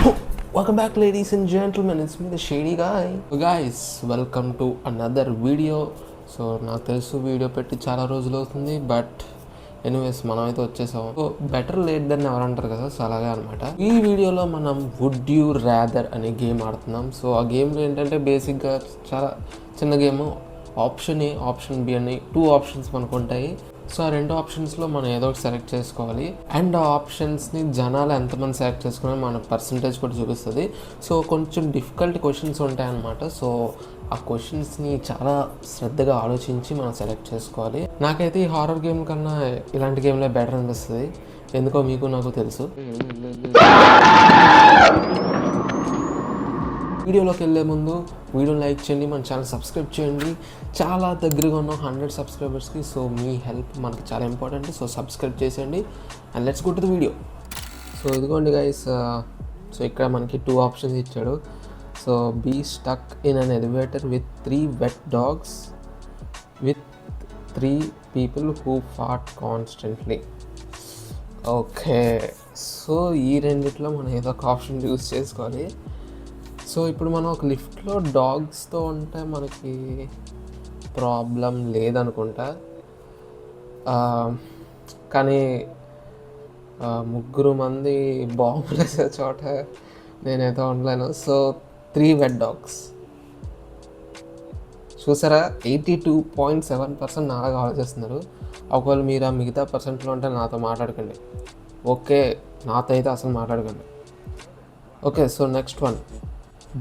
Welcome back, ladies and gentlemen. It's me, the Shady Guy. So guys, welcome to another video. So నాకు తెలుసు video పెట్టి చాలా రోజులు అవుతుంది, బట్ ఎనీవేస్ మనం అయితే వచ్చేసాం. సో బెటర్ లేట్ దెన్ ఎవరు అంటారు కదా, సో అలాగే అనమాట. ఈ వీడియోలో మనం వుడ్ యూ రాదర్ అనే గేమ్ ఆడుతున్నాం. సో ఆ గేమ్లో ఏంటంటే బేసిక్గా చాలా చిన్న game. Option A, option B అని 2 ఆప్షన్స్ మనకు ఉంటాయి. సో ఆ 2 ఆప్షన్స్లో మనం ఏదో ఒకటి సెలెక్ట్ చేసుకోవాలి. అండ్ ఆ ఆప్షన్స్ని జనాలు ఎంతమంది సెలెక్ట్ చేసుకున్నా మన పర్సంటేజ్ కూడా చూపిస్తుంది. సో కొంచెం డిఫికల్ట్ క్వశ్చన్స్ ఉంటాయన్నమాట. సో ఆ క్వశ్చన్స్ని చాలా శ్రద్ధగా ఆలోచించి మనం సెలెక్ట్ చేసుకోవాలి. నాకైతే ఈ హారర్ గేమ్ కన్నా ఇలాంటి గేమ్లే బెటర్ అనిపిస్తుంది. ఎందుకో మీకు నాకు తెలుసు. వీడియోలోకి వెళ్ళే ముందు వీడియోని లైక్ చేయండి, మన ఛానల్ సబ్స్క్రైబ్ చేయండి. చాలా దగ్గరగా ఉన్న 100 సబ్స్క్రైబర్స్కి. సో మీ హెల్ప్ మనకి చాలా ఇంపార్టెంట్. సో సబ్స్క్రైబ్ చేసేయండి and let's go to the video. So ఇదిగోండి గైస్, సో ఇక్కడ మనకి 2 ఆప్షన్స్ ఇచ్చాడు. So be stuck in an elevator with 3 wet dogs with 3 people who fart constantly. Okay, so ఈ రెండిట్లో మనం ఏదో ఒక ఆప్షన్ యూస్ చేసుకోవాలి. సో ఇప్పుడు మనం ఒక లిఫ్ట్లో డాగ్స్తో ఉంటే మనకి ప్రాబ్లం లేదనుకుంటా, కానీ 3 మంది బాంబులు వేసే చోట నేనైతే ఉండలేను. So 3 wet dogs. చూసారా, 82.7% నాలాగా ఆలోచిస్తున్నారు. ఒకవేళ మీరు ఆ మిగతా పర్సెంట్లో ఉంటే నాతో మాట్లాడకండి. ఓకే, నాతో అయితే అసలు మాట్లాడకండి. Okay, so next one.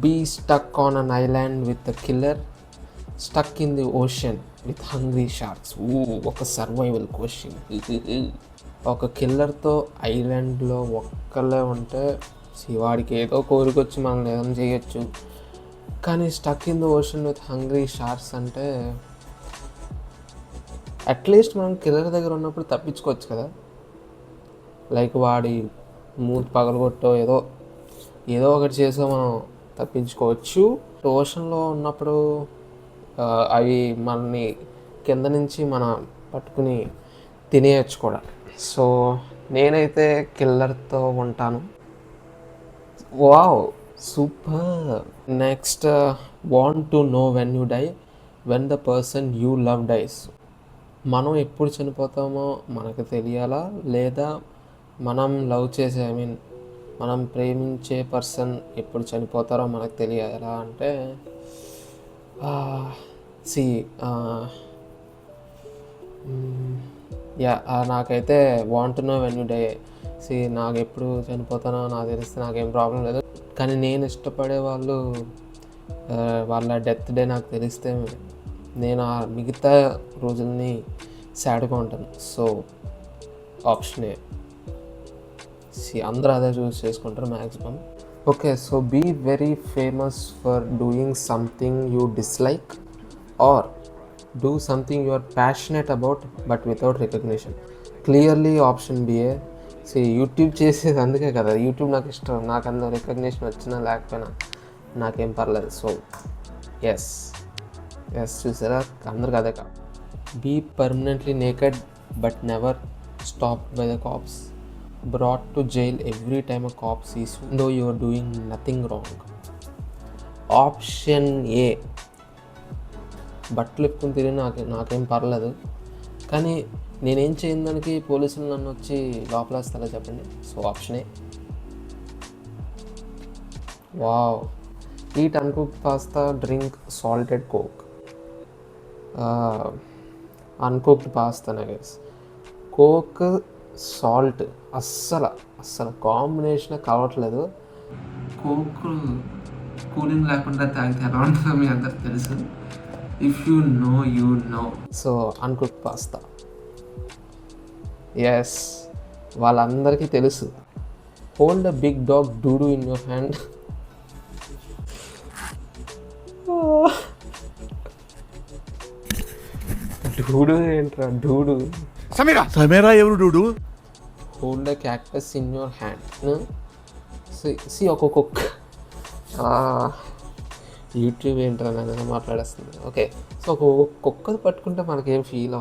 Be stuck on an island with a killer, stuck in the ocean with hungry sharks. ఒక సర్వైవల్ క్వశ్చన్. ఒక కిల్లర్తో ఐలాండ్లో ఒక్కళ్ళే ఉంటే వాడికి ఏదో కోరికొచ్చి మనం ఏదైనా చేయొచ్చు. కానీ stuck in the ocean with hungry sharks అంటే అట్లీస్ట్ మనం కిల్లర్ దగ్గర ఉన్నప్పుడు తప్పించుకోవచ్చు కదా. లైక్ వాడి మూతి పగలగొట్టో ఏదో ఒకటి చేసో మనం తప్పించుకోవచ్చు. ఓషన్లో ఉన్నప్పుడు అవి మనని కింద నుంచి మనం పట్టుకుని తినేయచ్చు కూడా. సో నేనైతే కిల్లర్తో ఉంటాను. Wow, super. Next, want to know when you die when the person you love dies. మనం ఎప్పుడు చనిపోతామో మనకు తెలియాలా, లేదా మనం లవ్ చేసే మనం ప్రేమించే పర్సన్ ఎప్పుడు చనిపోతారో మనకు తెలియాలా అంటే నాకైతే want to know when you die. నాకు ఎప్పుడు చనిపోతానో నాకు తెలిస్తే నాకేం ప్రాబ్లం లేదు. కానీ నేను ఇష్టపడే వాళ్ళు వాళ్ళ డెత్ డే నాకు తెలిస్తే నేను ఆ మిగతా రోజుల్ని సాడ్గా ఉంటాను. So option A. అందరూ అదే చూస్ చేసుకుంటారు maximum. Okay, so be very famous for doing something you dislike or do something you are passionate about but without recognition. Clearly option B. YouTube చేసేది అందుకే కదా, యూట్యూబ్ నాకు ఇష్టం. నాకు అందులో రికగ్నిషన్ వచ్చినా లేకపోయినా నాకేం పర్లేదు. సో ఎస్, చూసారా, అందరికి అదే కాదు. Be permanently naked but never stop by the cops, brought to jail every time a cop sees you though you are doing nothing wrong. Option A. బట్టలు ఎప్పుకుని తిరిగి నాకేం పర్లేదు, కానీ నేనేం చేయని దానికి పోలీసులు నన్ను వచ్చి లోపలేస్తారా చెప్పండి. So option A. Wow. Eat uncooked pasta, drink salted coke. Uncooked పాస్తానే గైస్. కోక్, సాల్ట్ అస్సలు కాంబినేషన్ కలవట్లేదు. కోక్ కూలింగ్ లేకుండా తాగితే ఎలా ఉంటుందో మీ అందరికి తెలుసు. If you know. So uncooked pasta. Yes, వాళ్ళందరికీ తెలుసు. Hold a big dog dude in your hand. Dude ఏంట్రా, డూడు సమీరా ఎవరు dude? Hold a cactus in your hand. ఒక కుక్. యూట్యూబ్ ఏంటో నేను మాట్లాడేస్తుంది. ఓకే, సో ఒక కుక్కది పట్టుకుంటే మనకేం ఫీల్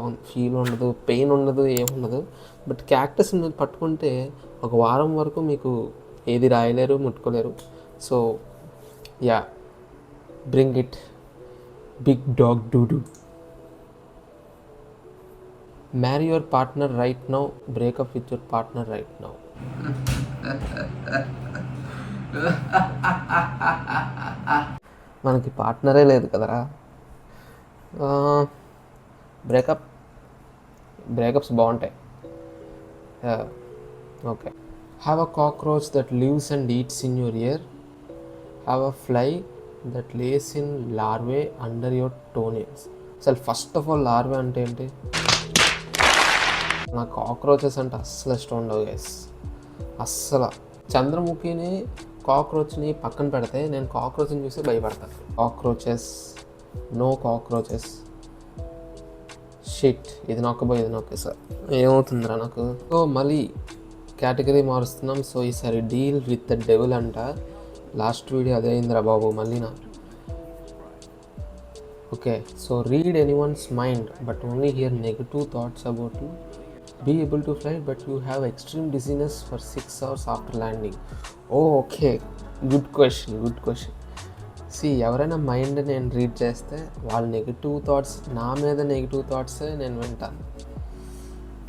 ఉండదు, పెయిన్ ఉండదు, ఏముండదు. బట్ క్యాక్టస్ పట్టుకుంటే ఒక వారం వరకు మీకు ఏది రాయలేరు, ముట్టుకోలేరు. So yeah, bring it big dog dude. Marry your partner right now, breakup with your partner right now. మనకి పార్ట్నరే లేదు కదరా. బ్రేకప్స్ బాగుంటాయి. Okay. Have a cockroach that lives and eats in your ear. Have a fly that lays in larvae under your toenails. అసలు first of all larvae అంటే ఏంటి? నాకు cockroaches అంటే అస్సలు ఇష్టం ఉండవు గైస్. అస్సలు. చంద్రముఖిని కాక్రోచ్ని పక్కన పెడితే నేను కాక్రోచ్ని చూసి భయపడతాను. కాక్రోచెస్, నో కాక్రోచెస్, షిట్, ఇది నొక్కబోయి ఇది నొక్కేసారి ఏమవుతుందిరా నాకు. సో మళ్ళీ కేటగిరీ మారుస్తున్నాం. సో ఈసారి డీల్ విత్ ద డెవిల్ అంట. లాస్ట్ వీడియో అదే అయిందిరా బాబు, మళ్ళీ నా. Okay, so read anyone's mind but only here negative thoughts about you. Be able to fly but you have extreme dizziness for 6 hours after landing. Oh, okay. Good question. See, ఎవరైనా mind నేను read చేస్తే వాళ్ళ negative thoughts, నా మీద negative థాట్సే నేను వింటాను.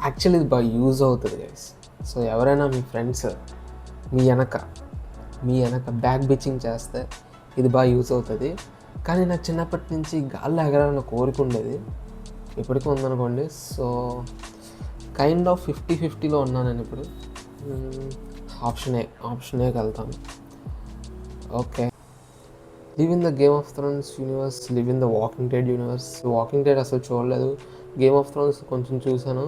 Actually ఇది బాగా యూజ్ అవుతుంది గైస్. సో ఎవరైనా మీ ఫ్రెండ్స్ మీ వెనక బ్యాక్ బిచ్చింగ్ చేస్తే ఇది బాగా యూజ్ అవుతుంది. కానీ నాకు చిన్నప్పటి నుంచి గాల్లో ఎగరాలన్న కోరిక ఉండేది, ఇప్పటికీ ఉందనుకోండి. సో కైండ్ ఆఫ్ 50-50లో ఉన్నాను నేను ఇప్పుడు. ఆప్షనే వెళ్తాను. Okay. Live in the game of Thrones universe, live in the walking dead universe. Walking dead అసలు చూడలేదు, గేమ్ ఆఫ్ థ్రోన్స్ కొంచెం చూశాను.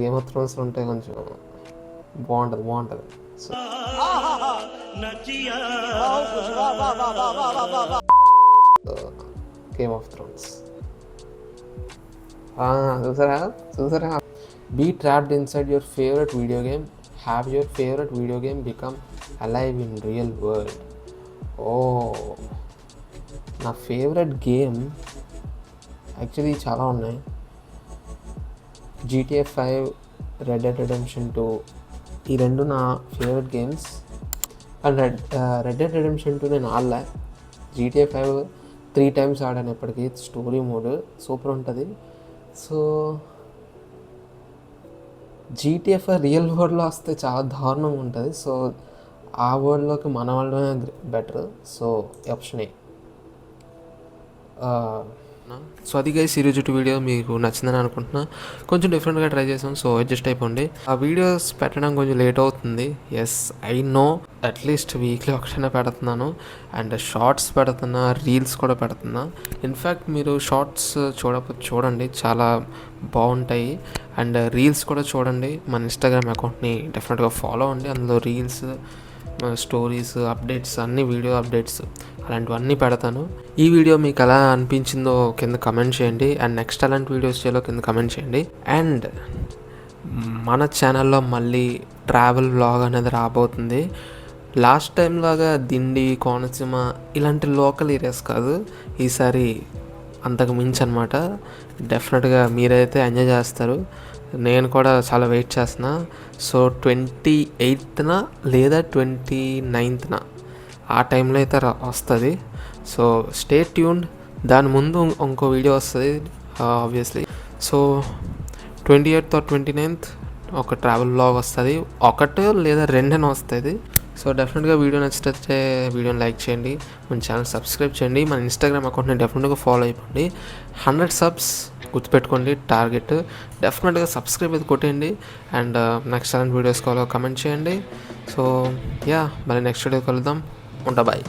గేమ్ ఆఫ్ థ్రోన్స్ ఉంటే కొంచెం బాగుంటుంది. సో గేమ్ ఆఫ్ థ్రోన్స్ చూసారా. Be trapped inside your favorite video game. Have your favorite video game become alive in real world. Oh, నా favourite game actually చాలా ఉన్నాయి. GTA 5, Red Dead Redemption 2, ఈ రెండు నా favourite games. And Red Dead Redemption 2 నేను ఆడలే. GTA 5 3 times ఆడాను ఇప్పటికీ. Story mode super ఉంటుంది. సో GTA 5 రియల్ వరల్డ్లో వస్తే చాలా దారుణంగా ఉంటుంది. సో ఆ వరల్డ్లోకి మన వాళ్ళమే బెటర్. సో ఆప్షన్ ఏ. సో అది గైస్ ఈరోజు వీడియో మీకు నచ్చిందని అనుకుంటున్నా. కొంచెం డిఫరెంట్గా ట్రై చేసాం, సో అడ్జస్ట్ అయిపోండి. ఆ వీడియోస్ పెట్టడం కొంచెం లేట్ అవుతుంది. Yes, I know. At least weekly ఒకటైనా పెడుతున్నాను. అండ్ షార్ట్స్ పెడుతున్నా, రీల్స్ కూడా పెడుతున్నా. ఇన్ఫ్యాక్ట్ మీరు షార్ట్స్ చూడండి, చాలా బాగుంటాయి. అండ్ రీల్స్ కూడా చూడండి. మన ఇన్స్టాగ్రామ్ అకౌంట్ని డెఫినెట్గా ఫాలో అవ్వండి. అందులో రీల్స్, స్టోరీస్, అప్డేట్స్, అన్ని వీడియో అప్డేట్స్ అలాంటివన్నీ పెడతాను. ఈ వీడియో మీకు ఎలా అనిపించిందో కింద కమెంట్ చేయండి. అండ్ నెక్స్ట్ అలాంటి వీడియోస్ చేయాలో కింద కమెంట్ చేయండి. అండ్ మన ఛానల్లో మళ్ళీ ట్రావెల్ వ్లాగ్ అనేది రాబోతుంది. లాస్ట్ టైం లాగా దిండి, కోనసీమ ఇలాంటి లోకల్ ఏరియాస్ కాదు, ఈసారి అంతకు మించి అనమాట. డెఫినెట్గా మీరైతే ఎంజాయ్ చేస్తారు. నేను కూడా చాలా వెయిట్ చేస్తున్నా. సో 28న లేదా 29న ఆ టైంలో అయితే వస్తుంది. So stay tuned. దాని ముందు ఇంకో వీడియో వస్తుంది obviously. So 28th or 29th ఒక ట్రావెల్ వ్లాగ్ వస్తుంది. ఒకటో లేదా రెండైనా వస్తుంది. సో డెఫినెట్గా వీడియో నచ్చితే వీడియోని లైక్ చేయండి, మన ఛానల్ సబ్స్క్రైబ్ చేయండి, మన ఇన్స్టాగ్రామ్ అకౌంట్ని డెఫినెట్గా ఫాలో అయిపోండి. 100 subs గుర్తుపెట్టుకోండి టార్గెట్. డెఫినెట్గా సబ్స్క్రైబ్ అయితే కొట్టేయండి. అండ్ నెక్స్ట్ అలాంటి వీడియోస్ కావాలో కమెంట్ చేయండి. సో యా, మళ్ళీ నెక్స్ట్ వీడియో కలుద్దాం. బాయ్.